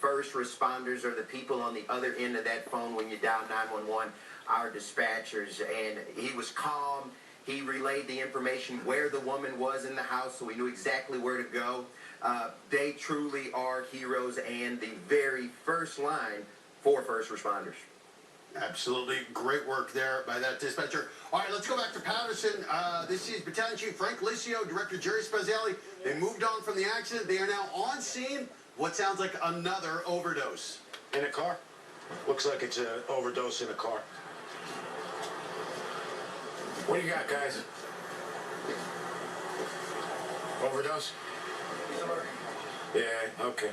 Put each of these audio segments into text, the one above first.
First responders are the people on the other end of that phone when you dial 911, our dispatchers, and he was calm. He relayed the information where the woman was in the house, so we knew exactly where to go. They truly are heroes and the very first line for first responders. Absolutely. Great work there by that dispatcher. All right, let's go back to Paterson. This is Battalion Chief Frank Licio, Director Jerry Speziale. They moved on from the accident. They are now on scene. What sounds like another overdose. In a car? Looks like it's an overdose in a car. What do you got, guys? Overdose? Yeah, okay.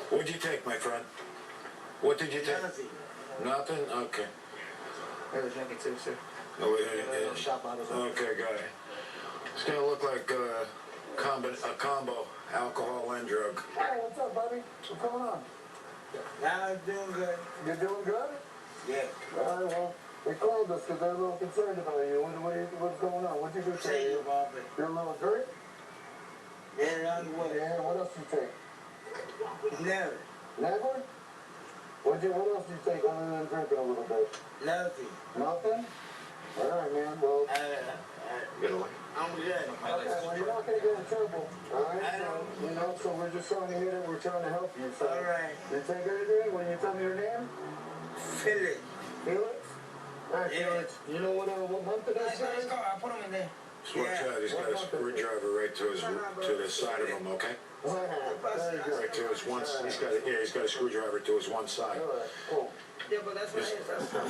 What'd you take, my friend? What did you take? Nothing. Nothing? Okay. I was drinking too, sir. Oh, yeah. Shot bottles. Okay, got it. It's gonna look like a combo, alcohol and drug. Hey, what's up, buddy? What's going on? Now I'm doing good. You're doing good? Yeah. All right, well, they called us because they're a little concerned about you. What's going on? What'd you do Say today? you about it. You're a little drink? Yeah, on the way. Yeah, what else you take? Never. Never? What else do you take other than drinking a little bit? Nothing. Nothing? All right, man. Well, Get away. I'm good. okay, well, you're not going to get in trouble. All right? So we're just trying to hit it. We're trying to help you. So, All right. you take anything when you tell me your name? Felix. Felix? All right, Yeah. Felix. You know what month it is? Let's go. I'll put him in there. Switch out. He's got a screwdriver right to the side of him, okay? All right, very good. Right to his one. He's got a screwdriver to his one side. All right, cool. Yeah, but that's what it is.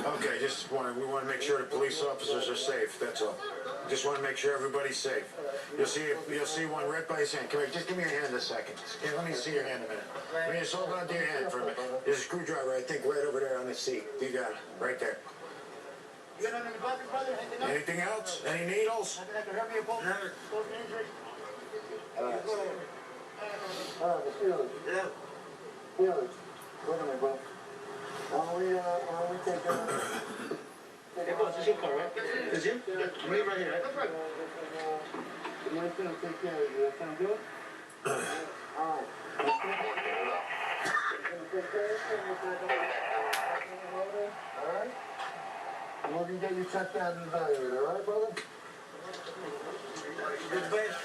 Okay, we want to make sure the police officers are safe. That's all. Just want to make sure everybody's safe. You'll see one right by his hand. Come here, just give me your hand a second. Here, let me see your hand a minute. Let me just hold on to your hand for a minute. There's a screwdriver, I think, right over there on the seat. You got it, right there. Anything else? Any needles? Never. All right, Felix. Yeah. Felix, wait a minute, bro. Why don't we take Hey, boss, it's your car, right? It's you? Yeah. I'm right here, right? That's right. We're going to take care of you. That sound good? All right. We're going to take care of you. All right? And we're going to get you checked out and evaluated. All right, brother? The best.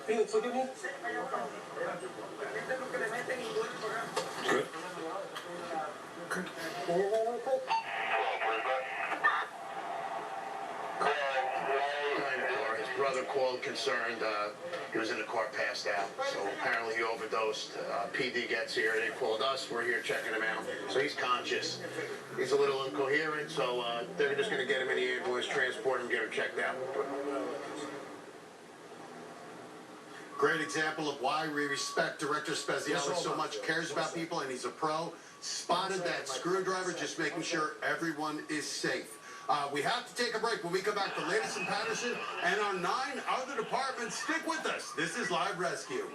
Felix, look at me. Good. Can you hear me okay? His brother called concerned. He was in the car passed out. So apparently he overdosed. PD gets here. They called us. We're here checking him out. So he's conscious. He's a little incoherent. So they're just going to get him in the ambulance, transport him, get him checked out. Great example of why we respect Director Speziale so much. Cares about people, and he's a pro. Spotted that screwdriver, just making sure everyone is safe. We have to take a break. When we come back, the latest in Paterson and our 9 other departments. Stick with us. This is Live Rescue.